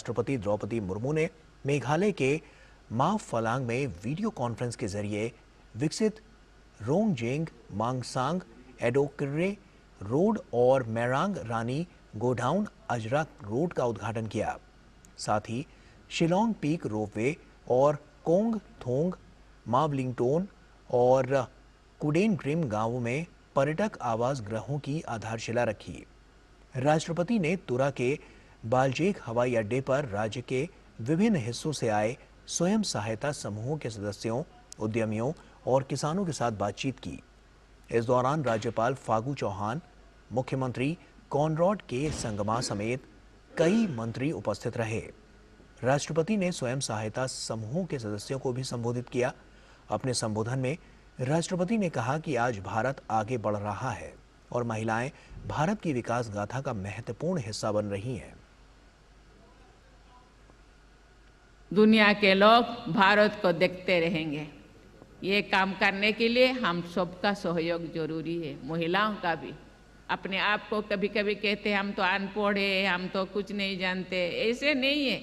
राष्ट्रपति द्रौपदी मुर्मू ने मेघालय के मावफलांग में वीडियो कॉन्फ्रेंस के जरिए विकसित रोंगजेंग मांगसांग एडोकिर्रे रोड और मेरांग रानी गोडाउन अजरक रोड का उद्घाटन किया। साथ ही शिलोंग पीक रोपवे और कोंग थोंग मावलिंगटोन और कुडेन ग्रिम गांवों में पर्यटक आवास गृहों की आधारशिला रखी। राष्ट्रपति ने तुरा के बालजेक हवाई अड्डे पर राज्य के विभिन्न हिस्सों से आए स्वयं सहायता समूहों के सदस्यों, उद्यमियों और किसानों के साथ बातचीत की। इस दौरान राज्यपाल फागू चौहान, मुख्यमंत्री कॉनरॉड के संगमा समेत कई मंत्री उपस्थित रहे। राष्ट्रपति ने स्वयं सहायता समूहों के सदस्यों को भी संबोधित किया। अपने संबोधन में राष्ट्रपति ने कहा कि आज भारत आगे बढ़ रहा है और महिलाएं भारत की विकास गाथा का महत्वपूर्ण हिस्सा बन रही हैं। दुनिया के लोग भारत को देखते रहेंगे। ये काम करने के लिए हम सबका सहयोग जरूरी है, महिलाओं का भी। अपने आप को कभी कभी कहते हैं हम तो अनपढ़ है, हम तो कुछ नहीं जानते, ऐसे नहीं है।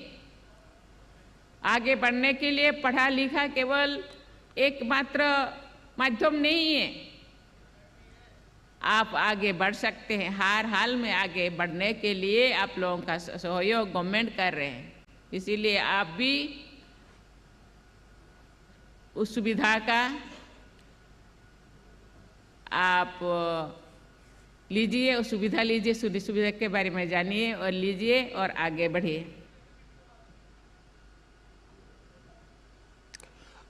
आगे बढ़ने के लिए पढ़ा लिखा केवल एकमात्र माध्यम नहीं है। आप आगे बढ़ सकते हैं। हर हाल में आगे बढ़ने के लिए आप लोगों का सहयोग गवर्नमेंट कर रहे हैं, इसीलिए आप भी उस सुविधा का आप लीजिए, उस सुविधा लीजिए, सुविधा के बारे में जानिए और लीजिए और आगे बढ़िए।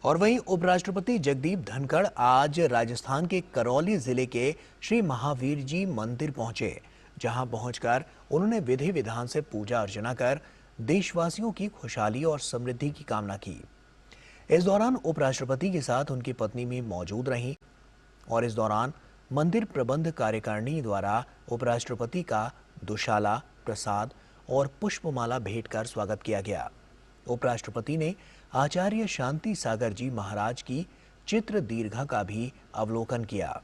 और वहीं उपराष्ट्रपति जगदीप धनखड़ आज राजस्थान के करौली जिले के श्री महावीर जी मंदिर पहुंचे, जहां पहुंचकर उन्होंने विधि विधान से पूजा अर्चना कर देशवासियों की खुशहाली और समृद्धि की कामना की। इस दौरान उपराष्ट्रपति के साथ उनकी पत्नी भी मौजूद रहीं और इस दौरान मंदिर प्रबंध कार्यकारिणी द्वारा उपराष्ट्रपति का दुशाला, प्रसाद और पुष्पमाला भेंट कर स्वागत किया गया। उपराष्ट्रपति ने आचार्य शांति सागर जी महाराज की चित्र दीर्घा का भी अवलोकन किया।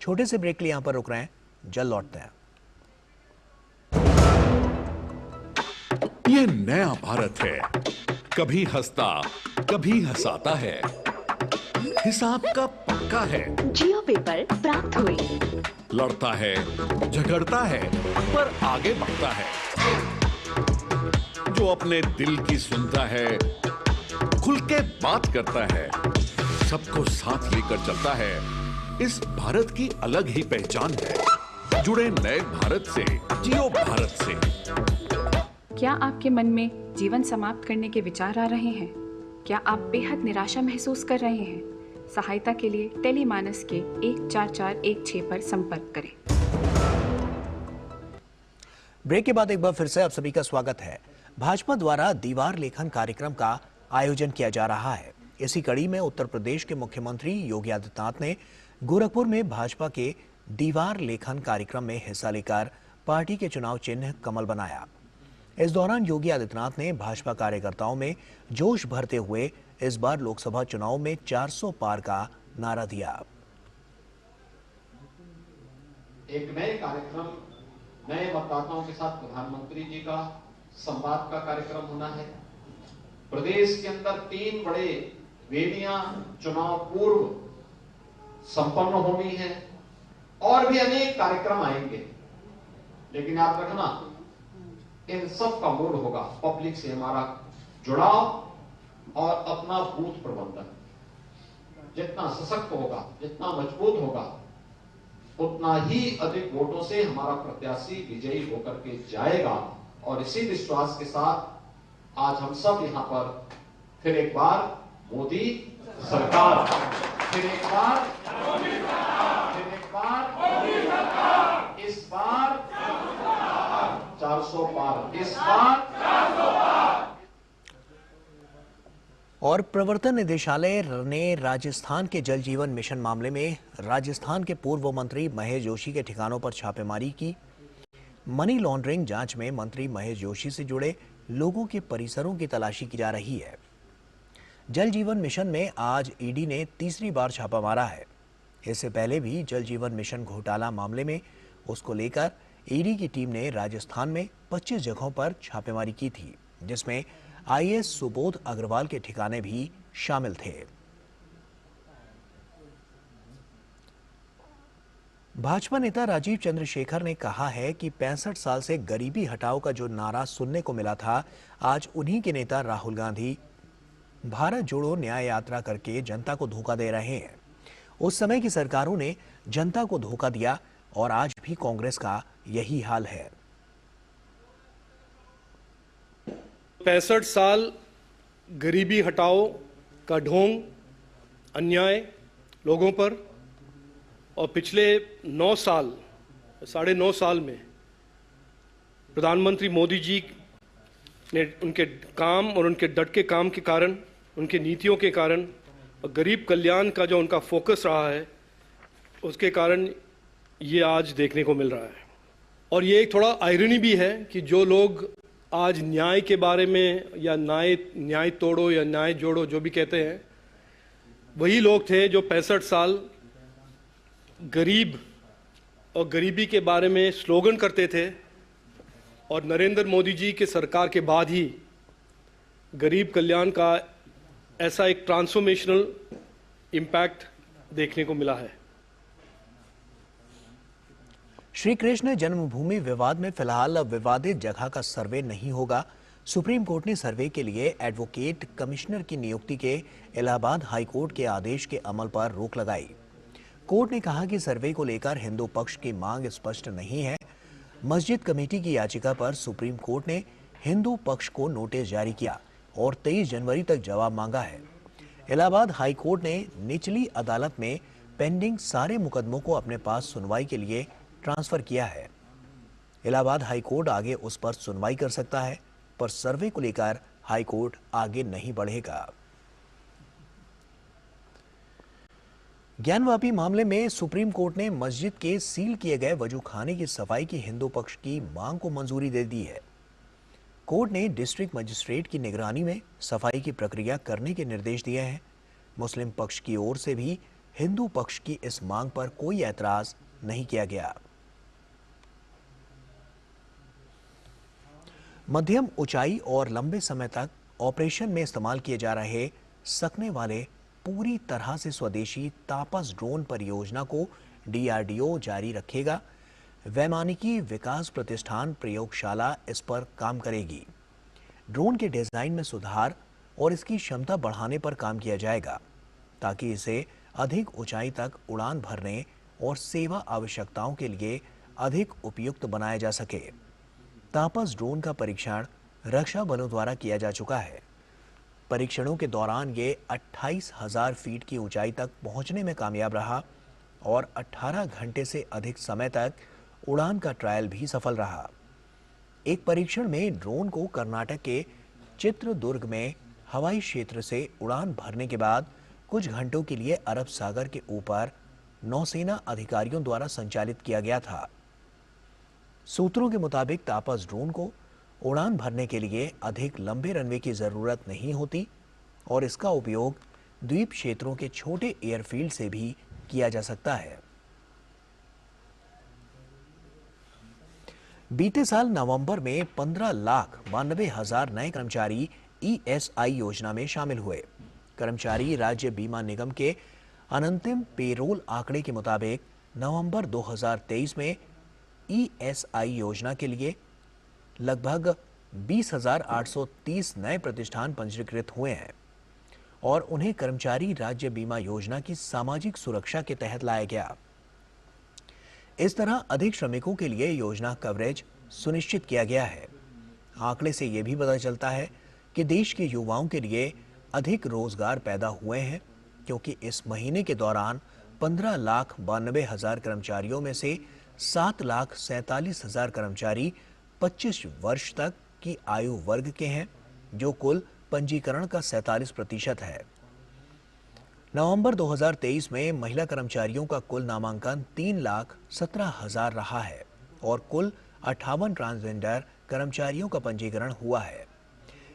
छोटे से ब्रेक के लिए यहां पर रुक रहे हैं, जल्द लौटते हैं। ये नया भारत है, कभी हंसता कभी हंसाता है, हिसाब का पक्का है। जियो पेपर प्राप्त हुए। लड़ता है, झगड़ता है, पर आगे बढ़ता है। जो अपने दिल की सुनता है, खुल के बात करता है, सबको साथ लेकर चलता है। इस भारत की अलग ही पहचान है। जुड़े नए भारत से, जियो भारत से। क्या आपके मन में जीवन समाप्त करने के विचार आ रहे हैं? क्या आप बेहद निराशा महसूस कर रहे हैं? सहायता के लिए टेलीमानस के 14416 पर संपर्क करें। ब्रेक के बाद एक बार फिर से आप सभी का स्वागत है। भाजपा द्वारा दीवार लेखन कार्यक्रम का आयोजन किया जा रहा है। इसी कड़ी में उत्तर प्रदेश के मुख्यमंत्री योगी आदित्यनाथ ने गोरखपुर में भाजपा के दीवार लेखन कार्यक्रम में हिस्सा लेकर पार्टी के चुनाव चिन्ह कमल बनाया। इस दौरान योगी आदित्यनाथ ने भाजपा कार्यकर्ताओं में जोश भरते हुए इस बार लोकसभा चुनाव में 400 पार का नारा दिया। एक नए कार्यक्रम, नए मतदाताओं के साथ प्रधानमंत्री जी का संवाद का कार्यक्रम होना है। प्रदेश के अंदर 3 बड़े वेदियां चुनाव पूर्व संपन्न होनी है और भी अनेक कार्यक्रम आएंगे, लेकिन याद रखना इन सब का मूल होगा पब्लिक से हमारा जुड़ाव और अपना बूथ प्रबंधन। जितना सशक्त होगा, जितना मजबूत होगा, उतना ही अधिक वोटों से हमारा प्रत्याशी विजयी होकर के जाएगा। और इसी विश्वास के साथ आज हम सब यहां पर फिर एक बार मोदी सरकार, फिर एक बार इस बार 400 पार, इस बार 400 पार। और प्रवर्तन निदेशालय ने राजस्थान के जल जीवन मिशन मामले में राजस्थान के पूर्व मंत्री महेश जोशी के ठिकानों पर छापेमारी की। मनी लॉन्ड्रिंग जांच में मंत्री महेश जोशी से जुड़े लोगों के परिसरों की तलाशी की जा रही है। जल जीवन मिशन में आज ईडी ने तीसरी बार छापा मारा है। इससे पहले भी जल जीवन मिशन घोटाला मामले में उसको लेकर ईडी की टीम ने राजस्थान में 25 जगहों पर छापेमारी की थी, जिसमें आईएएस सुबोध अग्रवाल के ठिकाने भी शामिल थे। भाजपा नेता राजीव चंद्रशेखर ने कहा है कि 65 साल से गरीबी हटाओ का जो नारा सुनने को मिला था, आज उन्हीं के नेता राहुल गांधी भारत जोड़ो न्याय यात्रा करके जनता को धोखा दे रहे हैं। उस समय की सरकारों ने जनता को धोखा दिया और आज भी कांग्रेस का यही हाल है। 65 साल गरीबी हटाओ का ढोंग, अन्याय लोगों पर, और पिछले 9 साल, 9.5 साल में प्रधानमंत्री मोदी जी ने उनके काम और उनके डट के काम के कारण, उनकी नीतियों के कारण और गरीब कल्याण का जो उनका फोकस रहा है, उसके कारण ये आज देखने को मिल रहा है। और ये एक थोड़ा आयरनी भी है कि जो लोग आज न्याय के बारे में या न्याय तोड़ो या न्याय जोड़ो जो भी कहते हैं, वही लोग थे जो 65 साल गरीब और गरीबी के बारे में स्लोगन करते थे, और नरेंद्र मोदी जी के सरकार के बाद ही गरीब कल्याण का ऐसा एक ट्रांसफॉर्मेशनल इम्पैक्ट देखने को मिला है। श्री कृष्ण जन्मभूमि विवाद में फिलहाल विवादित जगह का सर्वे नहीं होगा। सुप्रीम कोर्ट ने सर्वे के लिए एडवोकेट कमिश्नर की नियुक्ति के इलाहाबाद हाईकोर्ट के आदेश के अमल पर रोक लगाई। कोर्ट ने कहा कि सर्वे को लेकर हिंदू पक्ष की मांग स्पष्ट नहीं है। मस्जिद कमेटी की याचिका पर सुप्रीम कोर्ट ने हिंदू पक्ष को नोटिस जारी किया और 23 जनवरी तक जवाब मांगा है। इलाहाबाद हाई कोर्ट ने निचली अदालत में पेंडिंग सारे मुकदमों को अपने पास सुनवाई के लिए ट्रांसफर किया है। इलाहाबाद हाई कोर्ट आगे उस पर सुनवाई कर सकता है, पर सर्वे को लेकर हाई कोर्ट आगे नहीं बढ़ेगा। ज्ञानवापी मामले में सुप्रीम कोर्ट ने मस्जिद के सील किए गए वजूखाने की सफाई की हिंदू पक्ष की मांग को मंजूरी दे दी है। कोर्ट ने डिस्ट्रिक्ट मजिस्ट्रेट की निगरानी में सफाई की प्रक्रिया करने के निर्देश दिए हैं। मुस्लिम पक्ष की ओर से भी हिंदू पक्ष की इस मांग पर कोई ऐतराज नहीं किया गया। मध्यम ऊंचाई और लंबे समय तक ऑपरेशन में इस्तेमाल किए जा रहे सकने वाले पूरी तरह से स्वदेशी तापस ड्रोन परियोजना को डीआरडीओ जारी रखेगा। वैमानिकी विकास प्रतिष्ठान प्रयोगशाला इस पर काम करेगी। ड्रोन के डिजाइन में सुधार और इसकी क्षमता बढ़ाने पर काम किया जाएगा ताकि इसे अधिक ऊंचाई तक उड़ान भरने और सेवा आवश्यकताओं के लिए अधिक उपयुक्त बनाया जा सके। तापस ड्रोन का परीक्षण रक्षा बलों द्वारा किया जा चुका है। परीक्षणों के दौरान ये 28,000 फीट की ऊंचाई तक पहुंचने में कामयाब रहा और 18 घंटे से अधिक समय तक उड़ान का ट्रायल भी सफल रहा। एक परीक्षण में ड्रोन को कर्नाटक के चित्रदुर्ग में हवाई क्षेत्र से उड़ान भरने के बाद कुछ घंटों के लिए अरब सागर के ऊपर नौसेना अधिकारियों द्वारा संचालित किया गया था। सूत्रों के मुताबिक तापस ड्रोन को उड़ान भरने के लिए अधिक लंबे रनवे की जरूरत नहीं होती और इसका उपयोग द्वीप क्षेत्रों के छोटे एयरफील्ड से भी किया जा सकता है। बीते साल नवंबर में 15,92,000 नए कर्मचारी ईएसआई योजना में शामिल हुए। कर्मचारी राज्य बीमा निगम के अनंतिम पेरोल आंकड़े के मुताबिक नवंबर 2023 में ईएसआई योजना के लिए लगभग 20,830 नए प्रतिष्ठान पंजीकृत हुए हैं और उन्हें कर्मचारी राज्य बीमा योजना की सामाजिक सुरक्षा के तहत लाया गया। इस तरह अधिक श्रमिकों के लिए योजना कवरेज सुनिश्चित किया गया है। आंकड़े से यह भी पता चलता है कि देश के युवाओं के लिए अधिक रोजगार पैदा हुए हैं, क्योंकि इस महीने के दौरान 15,92,000 कर्मचारियों में से 7,47,000 कर्मचारी 25 वर्ष तक की आयु वर्ग के हैं, जो कुल पंजीकरण का 47% है। नवंबर 2023 में महिला कर्मचारियों का कुल नामांकन 3,17,000 रहा है और कुल 58 ट्रांसजेंडर कर्मचारियों का पंजीकरण हुआ है।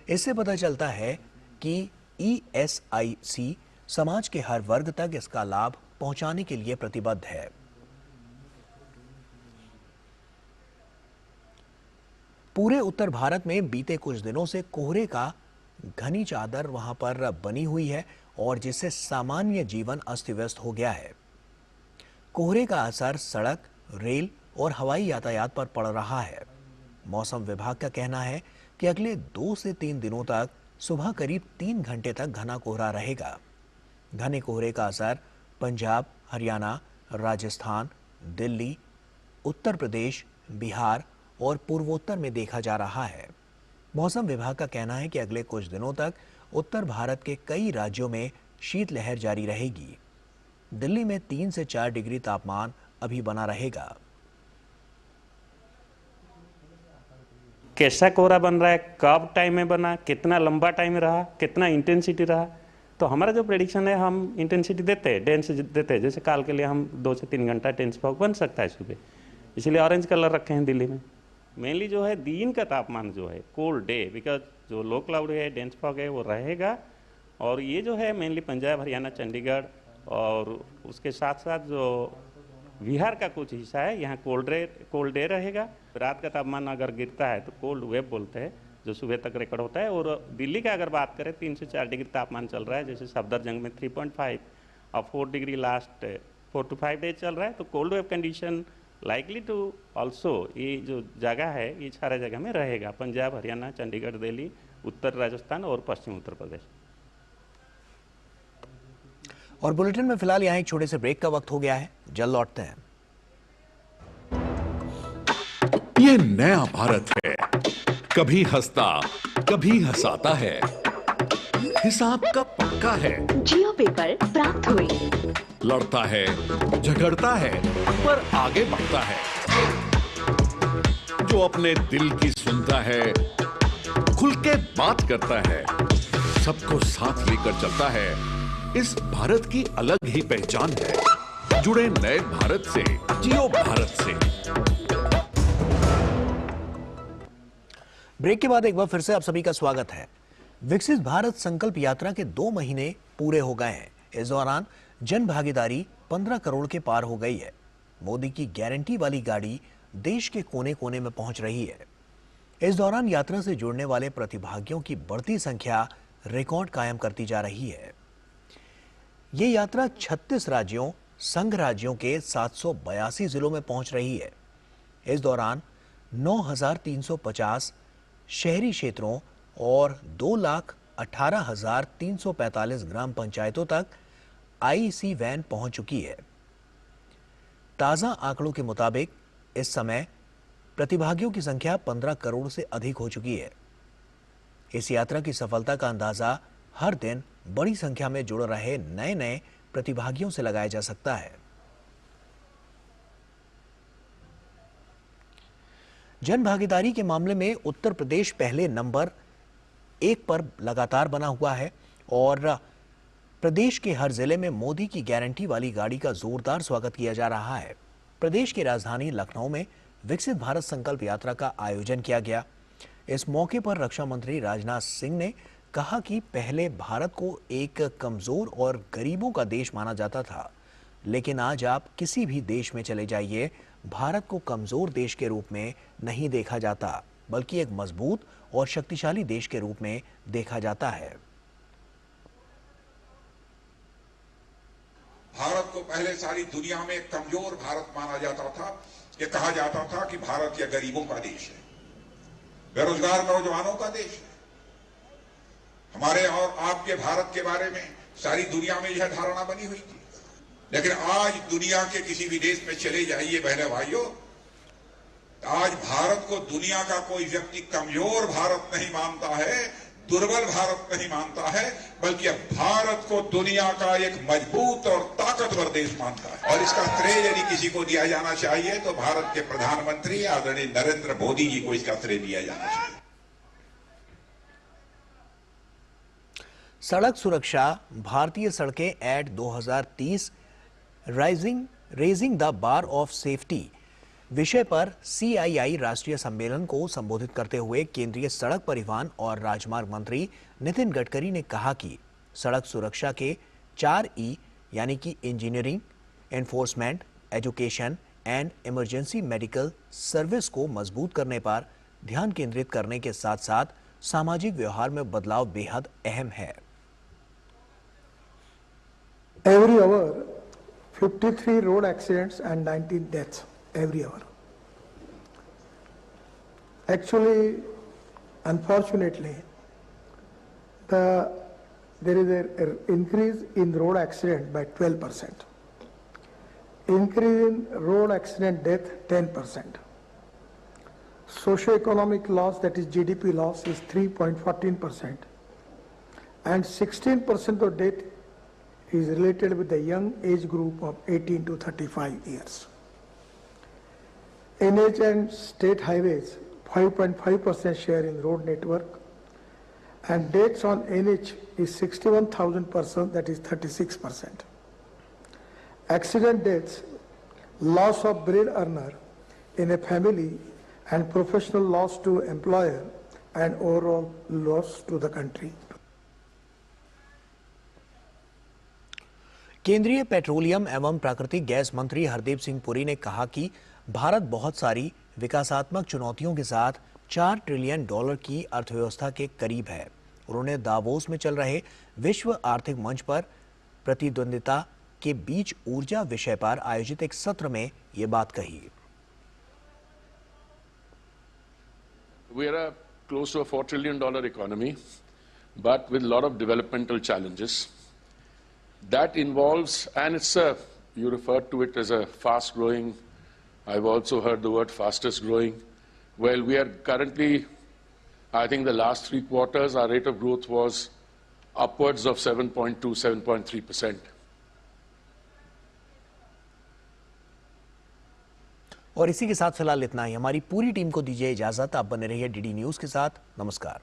इससे पता चलता है कि ईएसआईसी समाज के हर वर्ग तक इसका लाभ पहुंचाने के लिए प्रतिबद्ध है। पूरे उत्तर भारत में बीते कुछ दिनों से कोहरे का घनी चादर वहां पर बनी हुई है और जिससे सामान्य जीवन अस्त व्यस्त हो गया है। कोहरे का असर सड़क, रेल और हवाई यातायात पर पड़ रहा है। मौसम विभाग का कहना है कि अगले 2 से 3 दिनों तक सुबह करीब 3 घंटे तक घना कोहरा रहेगा। घने कोहरे का असर पंजाब, हरियाणा, राजस्थान, दिल्ली, उत्तर प्रदेश, बिहार और पूर्वोत्तर में देखा जा रहा है। मौसम विभाग का कहना है कि अगले कुछ दिनों तक उत्तर भारत के कई राज्यों में शीतलहर जारी रहेगी। दिल्ली में 3 से 4 डिग्री तापमान अभी बना रहेगा। कैसा कोहरा बन रहा है, कब टाइम में बना, कितना लंबा टाइम रहा, कितना इंटेंसिटी रहा, तो हमारा जो प्रेडिक्शन है हम इंटेंसिटी देते हैं, डेंसिटी देते हैं। जैसे काल के लिए हम 2 से 3 घंटा डेंस फॉग बन सकता है सुबह, इसलिए ऑरेंज कलर रखे हैं दिल्ली में। मेनली जो है दिन का तापमान जो है कोल्ड डे, बिकॉज जो लो क्लाउड है, डेंस फॉग है वो रहेगा। और ये जो है मेनली पंजाब, हरियाणा, चंडीगढ़ और उसके साथ साथ जो बिहार का कुछ हिस्सा है यहाँ कोल्ड डे रहेगा। रात का तापमान अगर गिरता है तो कोल्ड वेव बोलते हैं, जो सुबह तक रिकॉर्ड होता है। और दिल्ली का अगर बात करें 3 से 4 डिग्री तापमान चल रहा है, जैसे सफदरजंग में 3.5 और 4 डिग्री लास्ट 4 to 5 डेज चल रहा है। तो cold wave condition likely to also ये जो जगह है ये सारे जगह में रहेगा, पंजाब, हरियाणा, चंडीगढ़, दिल्ली, उत्तर राजस्थान और पश्चिम उत्तर प्रदेश। और बुलेटिन में फिलहाल यहाँ एक छोटे से ब्रेक का वक्त हो गया है, जल्द लौटते हैं। ये नया भारत है, कभी हंसता कभी हंसाता है, हिसाब का पक्का है। जियो पेपर प्राप्त हुए। लड़ता है, झगड़ता है, पर आगे बढ़ता है। जो अपने दिल की सुनता है, खुल के बात करता है, सबको साथ लेकर चलता है। इस भारत की अलग ही पहचान है। जुड़े नए भारत से, जियो भारत से। ब्रेक के बाद एक बार फिर से आप सभी का स्वागत है। विकसित भारत संकल्प यात्रा के 2 महीने पूरे हो गए हैं। इस दौरान जन भागीदारी 15 करोड़ के पार हो गई है। मोदी की गारंटी वाली गाड़ी देश के कोने कोने में पहुंच रही है। इस दौरान यात्रा से जुड़ने वाले प्रतिभागियों की बढ़ती संख्या रिकॉर्ड कायम करती जा रही है। ये यात्रा 36 राज्यों, संघ राज्यों के 782 जिलों में पहुंच रही है। इस दौरान 9,350 शहरी क्षेत्रों और 2,18,345 ग्राम पंचायतों तक आईसी वैन पहुंच चुकी है। ताजा आंकड़ों के मुताबिक इस समय प्रतिभागियों की संख्या 15 करोड़ से अधिक हो चुकी है। इस यात्रा की सफलता का अंदाजा हर दिन बड़ी संख्या में जुड़ रहे नए प्रतिभागियों से लगाया जा सकता है। जन भागीदारी के मामले में उत्तर प्रदेश पहले नंबर 1 पर लगातार बना हुआ है और प्रदेश के हर जिले में मोदी की गारंटी वाली गाड़ी का जोरदार स्वागत किया जा रहा है। प्रदेश की राजधानी लखनऊ में विकसित भारत संकल्प यात्रा का आयोजन किया गया। इस मौके पर रक्षा मंत्री राजनाथ सिंह ने कहा कि पहले भारत को एक कमजोर और गरीबों का देश माना जाता था, लेकिन आज आप किसी भी देश में चले जाइए, भारत को कमजोर देश के रूप में नहीं देखा जाता, बल्कि एक मजबूत और शक्तिशाली देश के रूप में देखा जाता है। भारत को पहले सारी दुनिया में कमजोर भारत माना जाता था। ये कहा जाता था कि भारत या गरीबों का देश है, बेरोजगार नौजवानों का देश है। हमारे और आपके भारत के बारे में सारी दुनिया में यह धारणा बनी हुई थी। लेकिन आज दुनिया के किसी भी देश में चले जाइए बहने भाइयों, आज भारत को दुनिया का कोई व्यक्ति कमजोर भारत नहीं मानता है, दुर्बल भारत नहीं मानता है, बल्कि अब भारत को दुनिया का एक मजबूत और ताकतवर देश मानता है। और इसका श्रेय यदि किसी को दिया जाना चाहिए तो भारत के प्रधानमंत्री आदरणीय नरेंद्र मोदी जी को इसका श्रेय दिया जाना चाहिए। सड़क सुरक्षा, भारतीय सड़कें at 2030 raising the bar of safety विषय पर CII राष्ट्रीय सम्मेलन को संबोधित करते हुए केंद्रीय सड़क परिवहन और राजमार्ग मंत्री नितिन गडकरी ने कहा कि सड़क सुरक्षा के 4 E यानी कि engineering, enforcement, education and emergency medical service को मजबूत करने पर ध्यान केंद्रित करने के साथ साथ सामाजिक व्यवहार में बदलाव बेहद अहम है। Every hour, 53 road accidents and 19 deaths every hour. Actually, unfortunately, there is an increase in road accident by 12%. Increase in road accident death 10%. Socio-economic loss, that is GDP loss, is 3.14%, and 16% of death is related with the young age group of 18 to 35 years. NH and state highways, 5.5% share in road network, and deaths on NH is 61,000 persons, that is 36%. Accident deaths, loss of bread earner in a family, and professional loss to employer, and overall loss to the country. केंद्रीय petroleum एवं प्राकृतिक gas मंत्री हरदीप सिंह पुरी ने कहा कि भारत बहुत सारी विकासात्मक चुनौतियों के साथ $4 ट्रिलियन की अर्थव्यवस्था के करीब है। उन्होंने दावोस में चल रहे विश्व आर्थिक मंच पर प्रतिद्वंदिता के बीच ऊर्जा विषय पर आयोजित एक सत्र में ये बात कही। We are close to a $4 trillion economy, but with a lot of developmental challenges. That involves, and you referred to it as a fast-growing, I've also heard the word fastest-growing. Well, we are currently, I think the last 3 quarters, our rate of growth was upwards of 7.2, 7.3%. और इसी के साथ फिलहाल इतना ही। हमारी पूरी team को दीजिए इजाजत। आप बने रहिए डीडी न्यूज के साथ। नमस्कार।